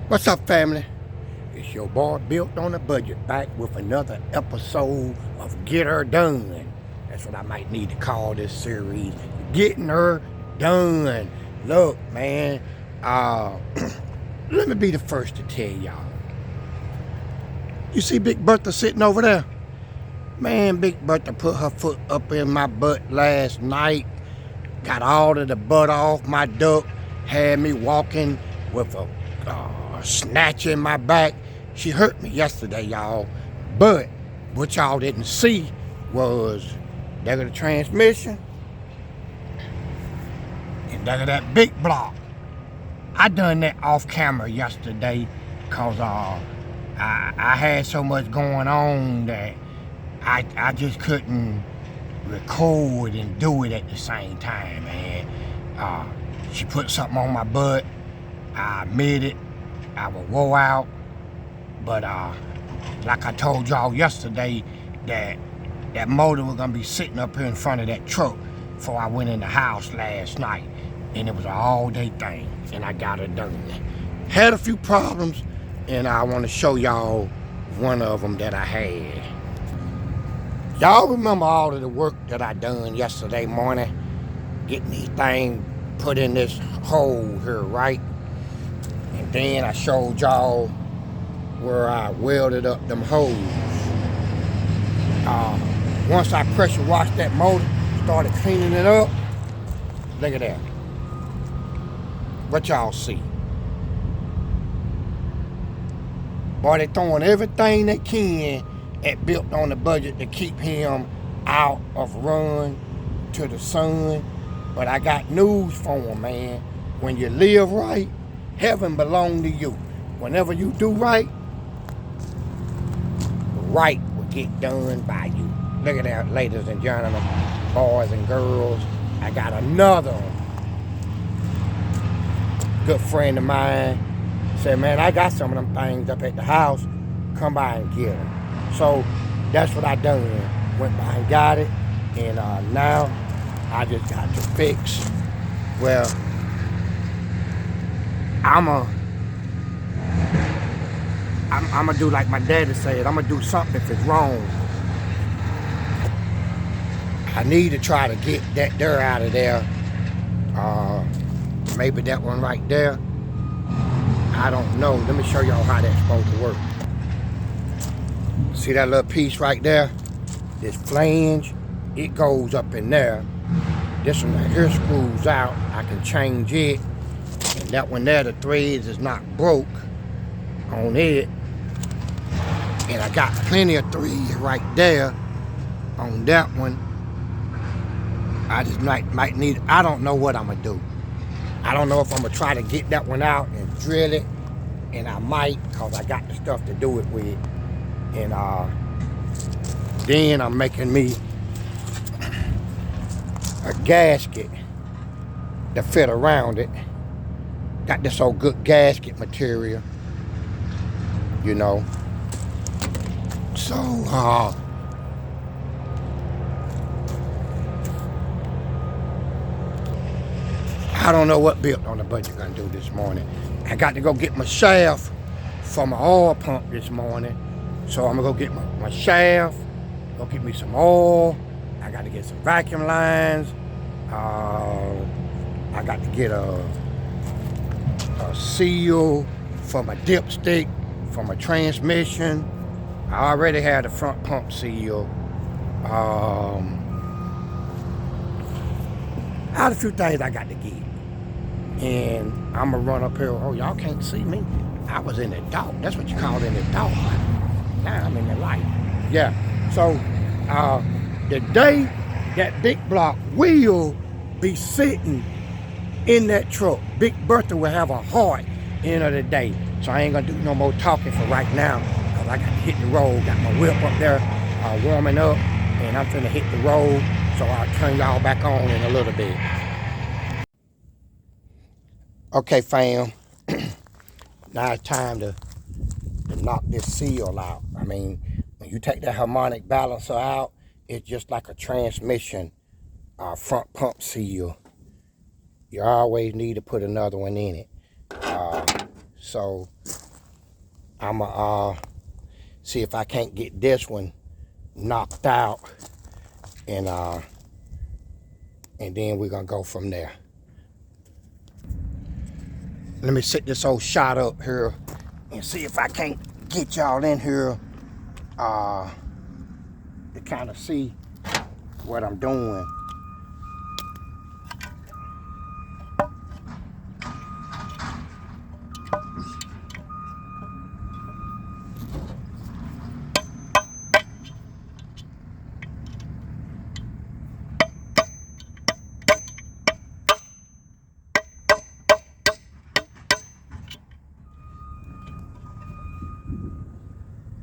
What's up, family? It's your boy Built on a Budget, back with another episode of Get Her Done. That's what I might need to call this series, Getting Her Done. Look, man, let me be the first to tell y'all. You see Big Bertha sitting over there? Man, Big Bertha put her foot up in my butt last night, got all of the butt off my duck, had me walking with a snatch in my back. She hurt me yesterday, y'all. But what y'all didn't see was there the transmission and there that big block. I done that off camera yesterday because I had so much going on that I just couldn't record and do it at the same time, man. She put something on my butt. I admit it. I was wore out, but like I told y'all yesterday, that motor was gonna be sitting up here in front of that truck before I went in the house last night, and it was an all-day thing, and I got it done. Had a few problems, and I want to show y'all one of them that I had. Y'all remember all of the work that I done yesterday morning, getting these things put in this hole here, right? And then I showed y'all where I welded up them holes. Once I pressure washed that motor, started cleaning it up, look at that. What y'all see? Boy, they throwing everything they can at Built on the Budget to keep him out of run to the sun. But I got news for him, man. When you live right, heaven belongs to you. Whenever you do right, right will get done by you. Look at that, ladies and gentlemen, boys and girls. I got another good friend of mine. Said, man, I got some of them things up at the house. Come by and get them. So that's what I done. Went by and got it. And now I just got to fix. Well, I'm gonna do like my daddy said. I'm gonna do something if it's wrong. I need to try to get that dirt out of there. Maybe that one right there. I don't know. Let me show y'all how that's supposed to work. See that little piece right there? This flange, it goes up in there. This one right here screws out. I can change it. And that one there, the threads is not broke on it. And I got plenty of threads right there on that one. I just might need, I don't know what I'm gonna do. I don't know if I'm gonna try to get that one out and drill it. And I might, cause I got the stuff to do it with. And then I'm making me a gasket to fit around it. Got this old good gasket material, you know. So I don't know what Built on the Budget gonna do this morning. I got to go get my shaft for my oil pump this morning. So I'm gonna go get my shaft, go get me some oil. I got to get some vacuum lines. I got to get a seal for my dipstick, for my transmission. I already had the front pump seal. I had a few things I got to get. And I'm gonna run up here. Oh, y'all can't see me. I was in the dark. That's what you call it, in the dark. Now I'm in the light. Yeah. So the day that big block will be sitting in that truck, Big Bertha will have a heart end of the day. So I ain't gonna do no more talking for right now, because I got to hit the road. Got my whip up there warming up, and I'm finna hit the road. So I'll turn y'all back on in a little bit. Okay, fam. Now it's time to knock this seal out. I mean, when you take that harmonic balancer out, it's just like a transmission front pump seal. You always need to put another one in it. So I'ma see if I can't get this one knocked out, and then we're gonna go from there. Let me set this old shot up here and see if I can't get y'all in here to kind of see what I'm doing.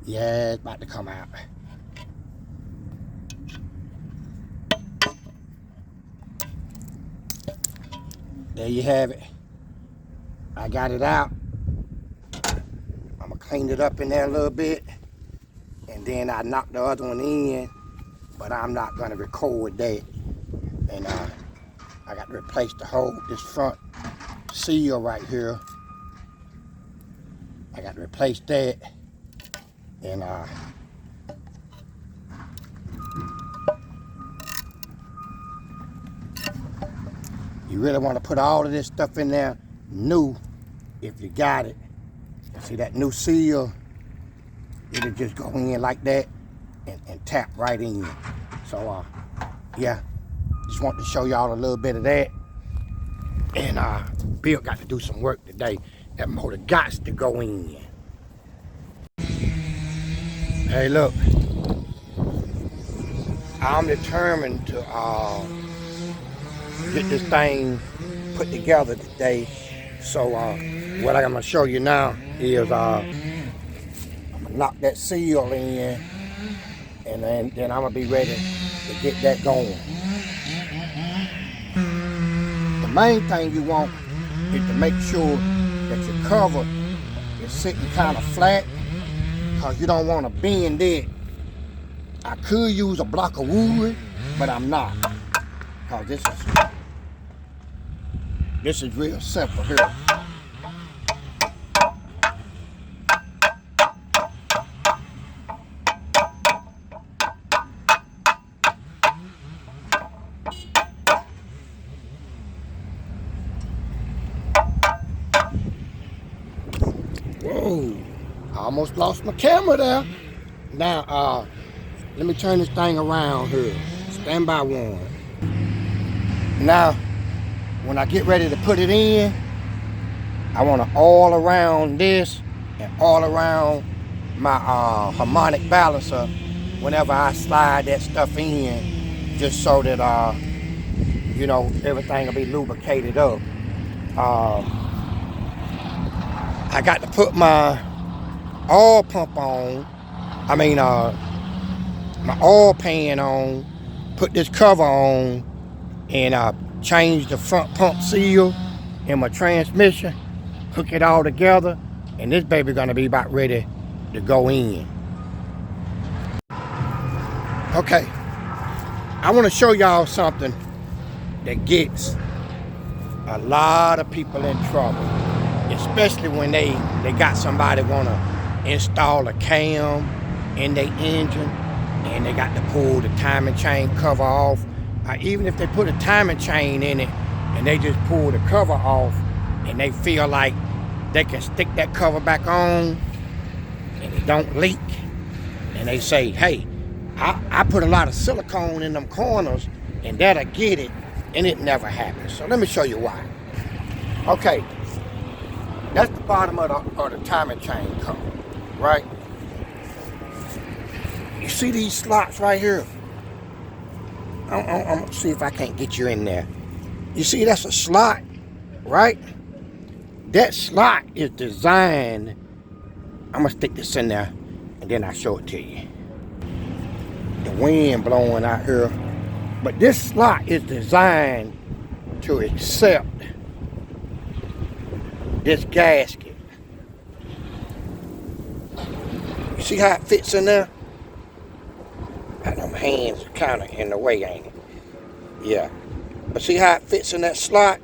Yeah, it's about to come out. There you have it. I got it out. I'm gonna clean it up in there a little bit, and then I knock the other one in, but I'm not gonna record that. And I got to replace the whole, this front seal right here. I got to replace that. And you really want to put all of this stuff in there new if you got it. See that new seal, it'll just go in like that and tap right in. So yeah, just want to show y'all a little bit of that. And Bill got to do some work today. That motor got to go in. Hey, look, I'm determined to get this thing put together today. So what I'm gonna show you now is I'm gonna knock that seal in, and then I'm gonna be ready to get that going. The main thing you want is to make sure that your cover is sitting kind of flat, because you don't want to bend it. I could use a block of wood, but I'm not, because this is real simple here. Whoa, I almost lost my camera there. Now, let me turn this thing around here. Stand by one. Now, when I get ready to put it in, I want to all around this and all around my harmonic balancer whenever I slide that stuff in, just so that, you know, everything will be lubricated up. I got to put my oil pump on, my oil pan on, put this cover on, and change the front pump seal in my transmission, hook it all together, and this baby gonna be about ready to go in. Okay, I wanna show y'all something that gets a lot of people in trouble, especially when they got somebody wanna install a cam in their engine, and they got to pull the timing chain cover off. Even if they put a timing chain in it and they just pull the cover off, and they feel like they can stick that cover back on and it don't leak, and they say, hey, I put a lot of silicone in them corners and that'll get it, and it never happens. So let me show you why. Okay, that's the bottom of the timing chain cover, right? You see these slots right here? I'm gonna see if I can't get you in there. You see that's a slot, right? That slot is designed, I'm gonna stick this in there and then I'll show it to you. The wind blowing out here. But this slot is designed to accept this gasket. You see how it fits in there? Them hands are kind of in the way, ain't it? Yeah. But see how it fits in that slot?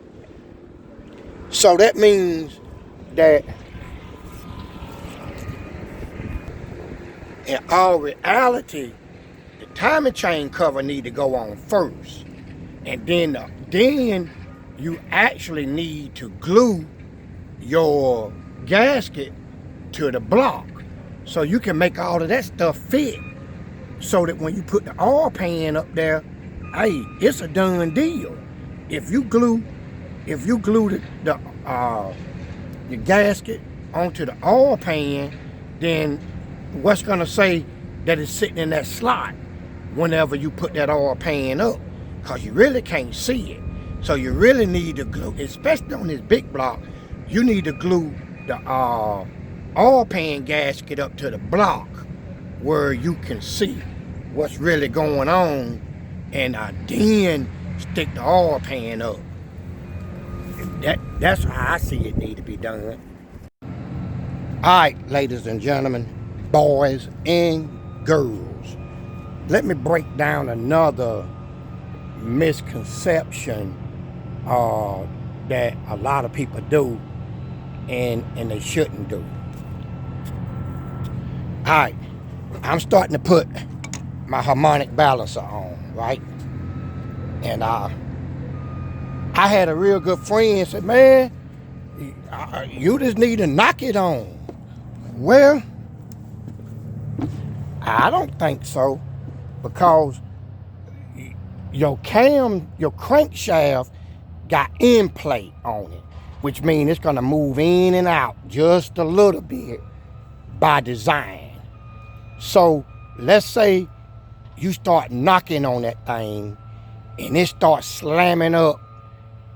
So that means that In all reality, the timing chain cover need to go on first. And then you actually need to glue your gasket to the block so you can make all of that stuff fit, so that when you put the oil pan up there, hey, it's a done deal. If you glue the gasket onto the oil pan, then what's gonna say that it's sitting in that slot whenever you put that oil pan up? Because you really can't see it. So you really need to glue, especially on this big block, you need to glue the oil pan gasket up to the block where you can see what's really going on, and then stick the oil pan up. That's how I see it need to be done. Alright, ladies and gentlemen, boys and girls, let me break down another misconception that a lot of people do and they shouldn't do. Alright, I'm starting to put my harmonic balancer on, right? And I had a real good friend said, man, you just need to knock it on. Well, I don't think so, because your crankshaft got end plate on it, which means it's gonna move in and out just a little bit by design. So let's say you start knocking on that thing and it starts slamming up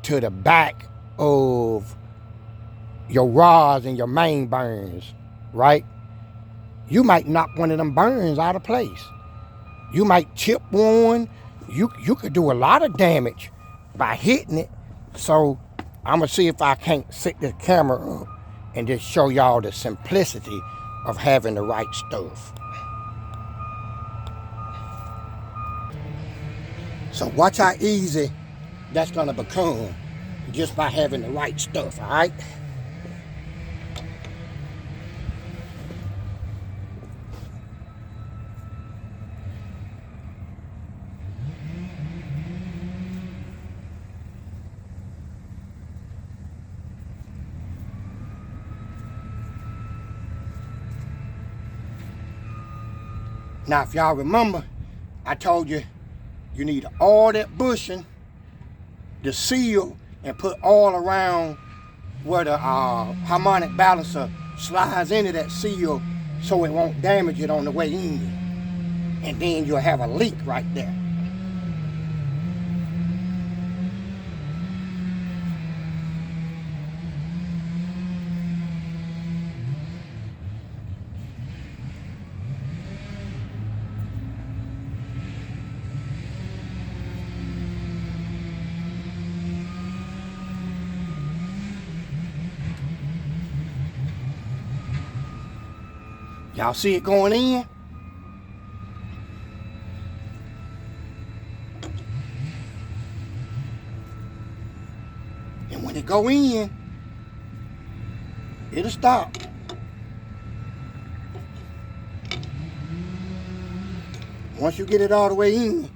to the back of your rods and your main burns, right? You might knock one of them burns out of place. You might chip one. You could do a lot of damage by hitting it. So I'm gonna see if I can't set this camera up and just show y'all the simplicity of having the right stuff. So watch how easy that's gonna become just by having the right stuff, all right? Now, if y'all remember, I told you you need all that bushing, the seal, and put all around where the harmonic balancer slides into that seal so it won't damage it on the way in. And then you'll have a leak right there. Y'all see it going in? And when it go in, it'll stop. Once you get it all the way in,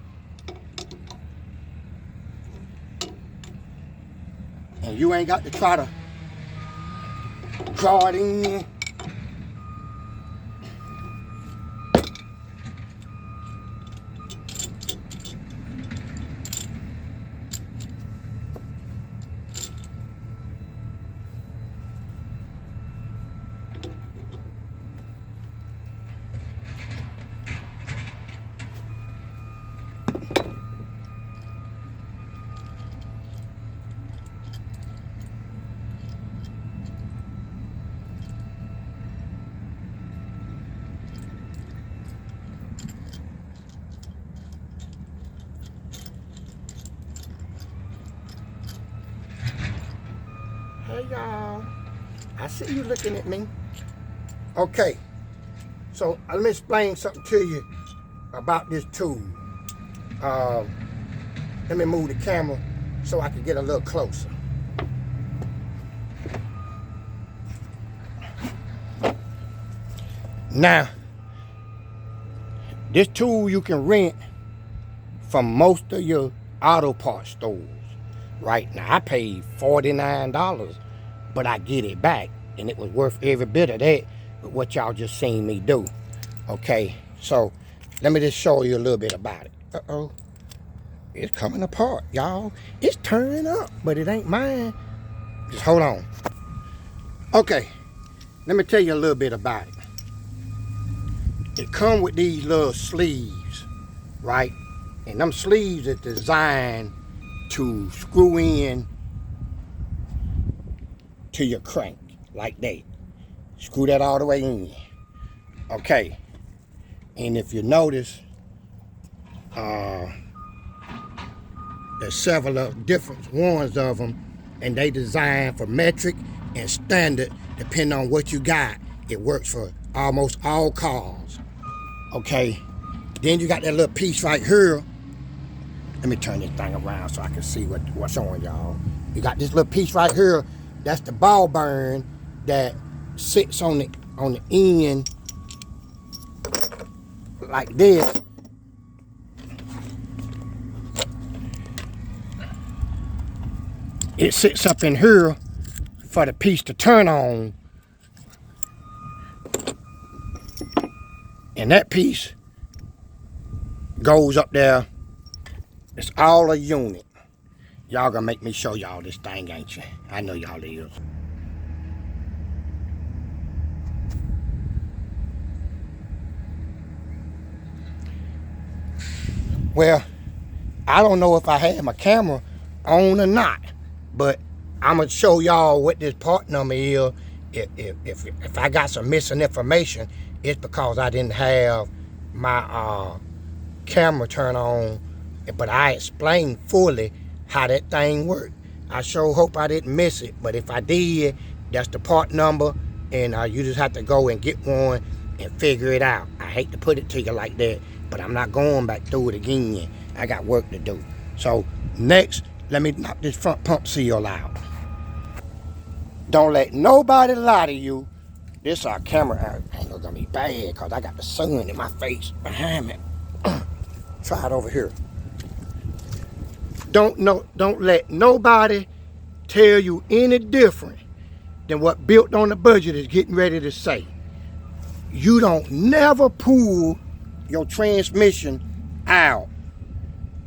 and you ain't got to try to draw it in. Hey y'all, I see you looking at me. Okay, so let me explain something to you about this tool. Let me move the camera so I can get a little closer. Now, This tool you can rent from most of your auto parts stores. Right now, I paid $49, but I get it back, and it was worth every bit of that with what y'all just seen me do. Okay, so let me just show you a little bit about it. Uh-oh, it's coming apart, y'all. It's turning up, but it ain't mine. Just hold on. Okay, let me tell you a little bit about it. It come with these little sleeves, right? And them sleeves are designed to screw in to your crank like that. Screw that all the way in. Okay. And if you notice, there's several of different ones of them, and they designed for metric and standard depending on what you got. It works for almost all cars. Okay. Then you got that little piece right here. Let me turn this thing around so I can see what's on, y'all. You got this little piece right here. That's the ball bearing that sits on the end like this. It sits up in here for the piece to turn on. And that piece goes up there. It's all a unit. Y'all gonna make me show y'all this thing, ain't you? I know y'all is. Well, I don't know if I had my camera on or not, but I'm gonna show y'all what this part number is. If I got some missing information, it's because I didn't have my camera turned on. But I explained fully how that thing worked. I sure hope I didn't miss it, but if I did, that's the part number, and you just have to go and get one and figure it out. I hate to put it to you like that, but I'm not going back through it again. I got work to do. So next, let me knock this front pump seal out. Don't let nobody lie to you. This our camera angle gonna be bad because I got the sun in my face behind me. Try it over here. Don't let nobody tell you any different than what Built on the Budget is getting ready to say. You don't never pull your transmission out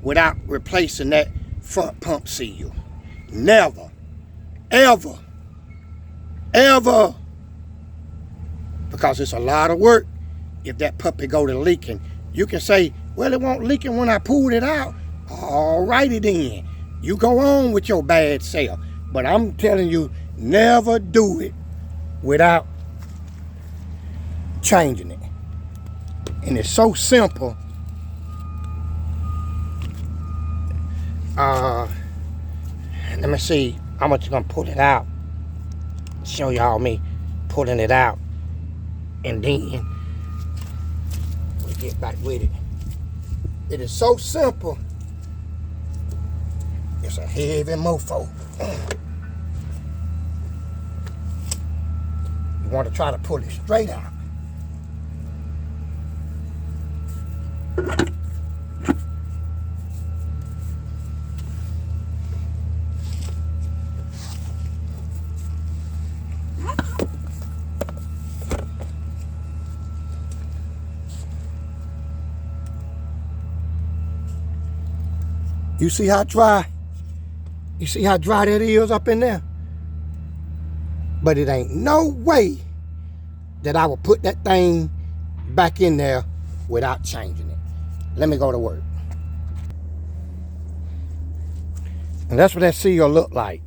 without replacing that front pump seal. Never, ever, ever. Because it's a lot of work if that puppy go to leaking. You can say, well, it won't leaking when I pulled it out. Alrighty then, you go on with your bad self. But I'm telling you, never do it without changing it. And it's so simple. Let me see. I'm just gonna pull it out. Show y'all me pulling it out. And then we get back with it. It is so simple. It's a heavy mofo. You want to try to pull it straight out. You see how dry? You see how dry that is up in there? But it ain't no way that I will put that thing back in there without changing it. Let me go to work. And that's what that seal look like.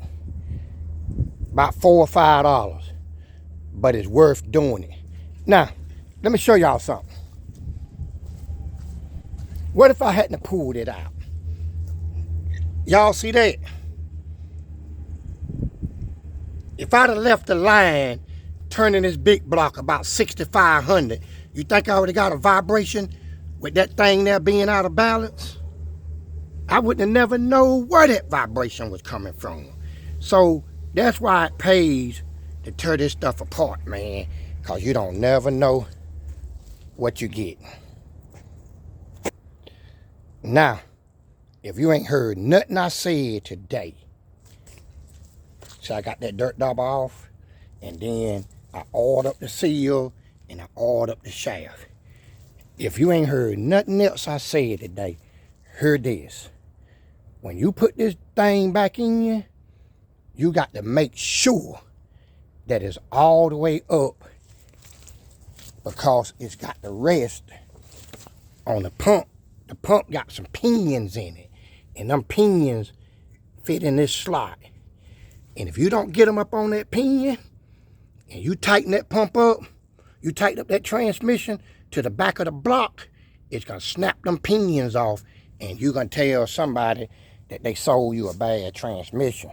About $4 or $5. But it's worth doing it. Now, let me show y'all something. What if I hadn't pulled it out? Y'all see that? If I'd have left the line turning this big block about 6,500, you think I would have got a vibration with that thing there being out of balance? I wouldn't have never known where that vibration was coming from. So that's why it pays to tear this stuff apart, man, because you don't never know what you get. Now, if you ain't heard nothing I said today, so I got that dirt dauber off, and then I oiled up the seal, and I oiled up the shaft. If you ain't heard nothing else I said today, hear this. When you put this thing back in you, you got to make sure that it's all the way up, because it's got to rest on the pump. The pump got some pinions in it, and them pinions fit in this slot. And if you don't get them up on that pinion, and you tighten that pump up, you tighten up that transmission to the back of the block, it's gonna snap them pinions off, and you're gonna tell somebody that they sold you a bad transmission,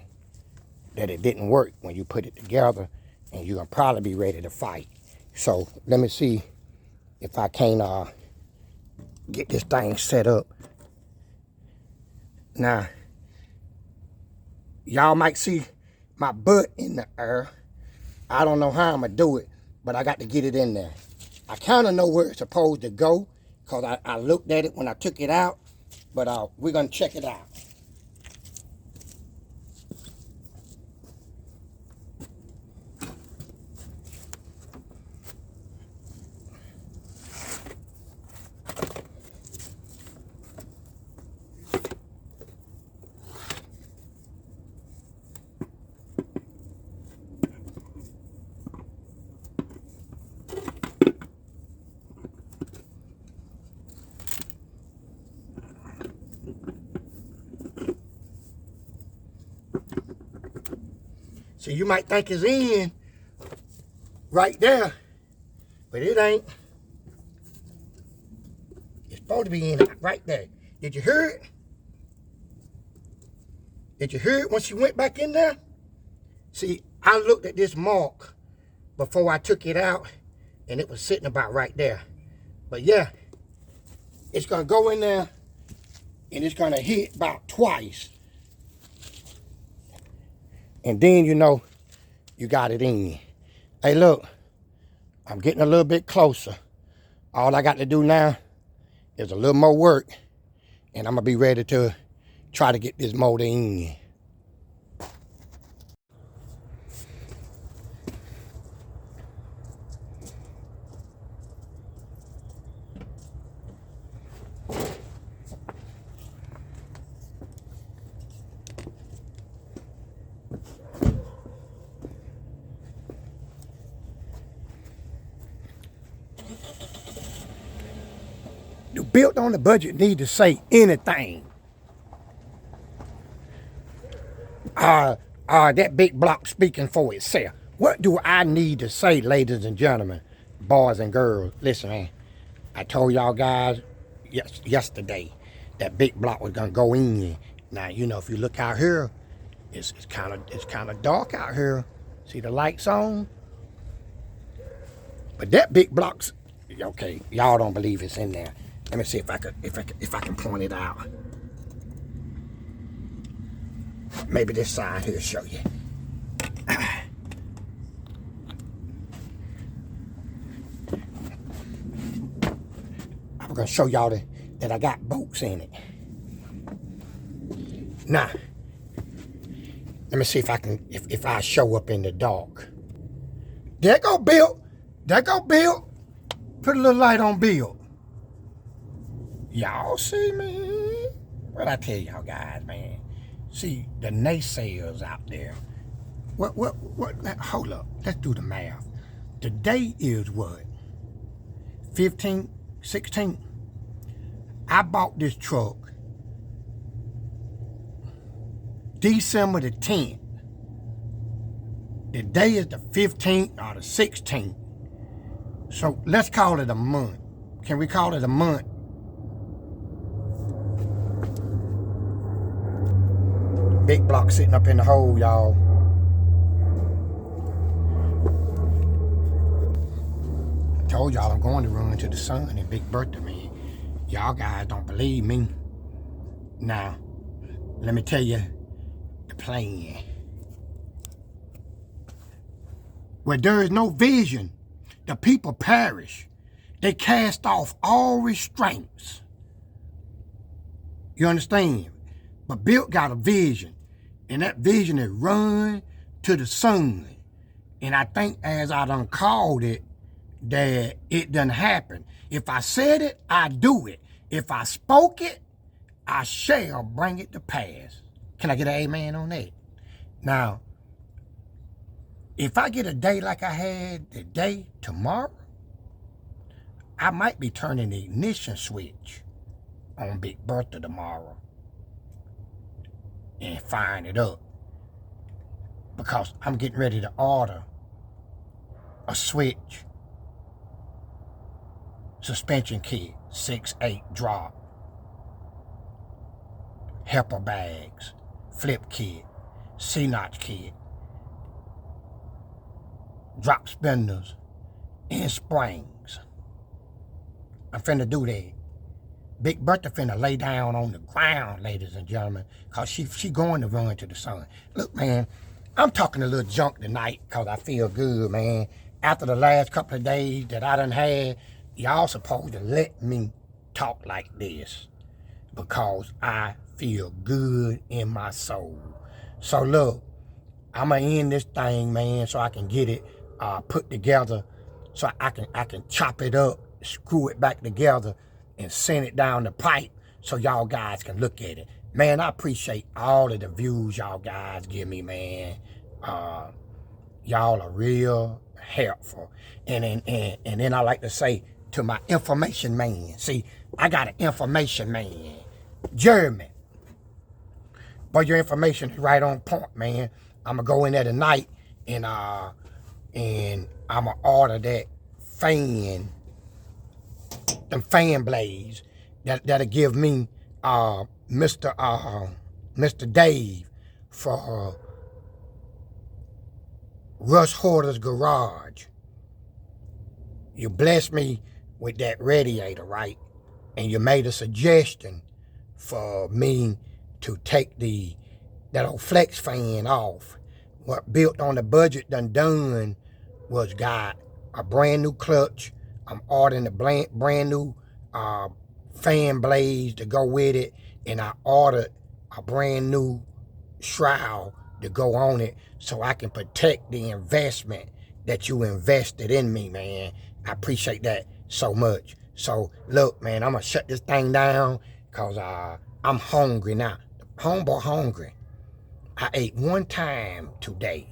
that it didn't work when you put it together, and you're gonna probably be ready to fight. So let me see if I can get this thing set up. Now, y'all might see my butt in the air. I don't know how I'm gonna do it, but I got to get it in there. I kind of know where it's supposed to go, because I looked at it when I took it out, but we're gonna check it out. So you might think it's in right there, but it ain't. It's supposed to be in right there. Did you hear it? Did you hear it when she went back in there? See, I looked at this mark before I took it out, and it was sitting about right there. But yeah, it's gonna go in there, and it's gonna hit about twice. And then you know you got it in you. Hey, look, I'm getting a little bit closer. All I got to do now is a little more work, and I'm gonna be ready to try to get this motor in you. The built on the budget need to say anything. That big block speaking for itself. What do I need to say, ladies and gentlemen, boys and girls? Listen, man, I told y'all guys yesterday that big block was gonna go in. Now, you know, if you look out here, it's kind of dark out here. See the lights on? But that big block's okay. Y'all don't believe it's in there. Let me see if I can point it out. Maybe this side here show you. I'm gonna show y'all that I got bolts in it. Now, let me see if I show up in the dark. There go Bill. There go Bill. Put a little light on Bill. Y'all see me? What I tell y'all guys, man? See, the naysayers out there. What, hold up. Let's do the math. Today is what? 15th, 16th? I bought this truck December the 10th. The day is the 15th or the 16th. So let's call it a month. Can we call it a month? Big block sitting up in the hole, y'all. I told y'all I'm going to run to the sun and big birthday, man. Y'all guys don't believe me. Now, let me tell you the plan. Where there is no vision, the people perish. They cast off all restraints. You understand? But Bill got a vision, and that vision is run to the sun. And I think as I done called it, that it done happen. If I said it, I do it. If I spoke it, I shall bring it to pass. Can I get an amen on that? Now, if I get a day like I had today, tomorrow, I might be turning the ignition switch on Big Bertha tomorrow and firing it up, because I'm getting ready to order a switch suspension kit, 6/8 drop, helper bags, flip kit, C-notch kit, drop spindles, and springs. I'm finna do that. Big Bertha finna lay down on the ground, ladies and gentlemen, because she going to run to the sun. Look, man, I'm talking a little junk tonight because I feel good, man. After the last couple of days that I done had, y'all supposed to let me talk like this because I feel good in my soul. So look, I'm gonna end this thing, man, so I can get it put together, so I can chop it up, screw it back together, and send it down the pipe so y'all guys can look at it. Man, I appreciate all of the views y'all guys give me, man. Y'all are real helpful. And then I like to say to my information man, see, I got an information man, Jeremy. But your information is right on point, man. I'm gonna go in there tonight and I'm gonna order that fan, them fan blades that'll give me Mr. Dave for Russ Horter's Garage. You blessed me with that radiator, right? And you made a suggestion for me to take that old flex fan off. What built on the budget done was got a brand new clutch. I'm ordering a brand new fan blades to go with it, and I ordered a brand new shroud to go on it so I can protect the investment that you invested in me, man. I appreciate that so much. So look, man, I'm gonna shut this thing down because I'm hungry now. Homeboy hungry. I ate one time today.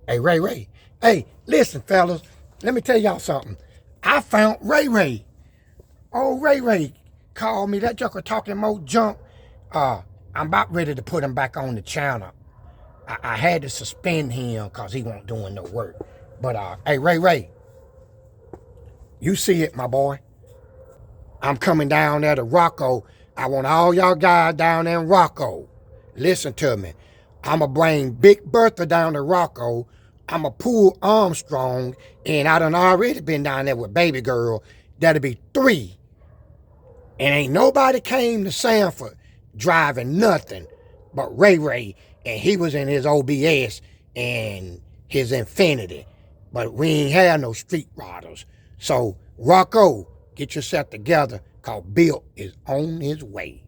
Hey, Ray. Hey, listen, fellas. Let me tell y'all something. I found Ray. Oh, Ray called me. That joker talking more junk. I'm about ready to put him back on the channel. I had to suspend him because he wasn't doing no work. But, hey, Ray, you see it, my boy. I'm coming down there to Rocco. I want all y'all guys down there in Rocco. Listen to me. I'm going to bring Big Bertha down to Rocco. I'm going to pull Armstrong. And I done already been down there with baby girl. That'll be 3. And ain't nobody came to Sanford driving nothing but Ray. And he was in his OBS and his Infinity. But we ain't had no street riders. So, Rocco, get yourself together, because Bill is on his way.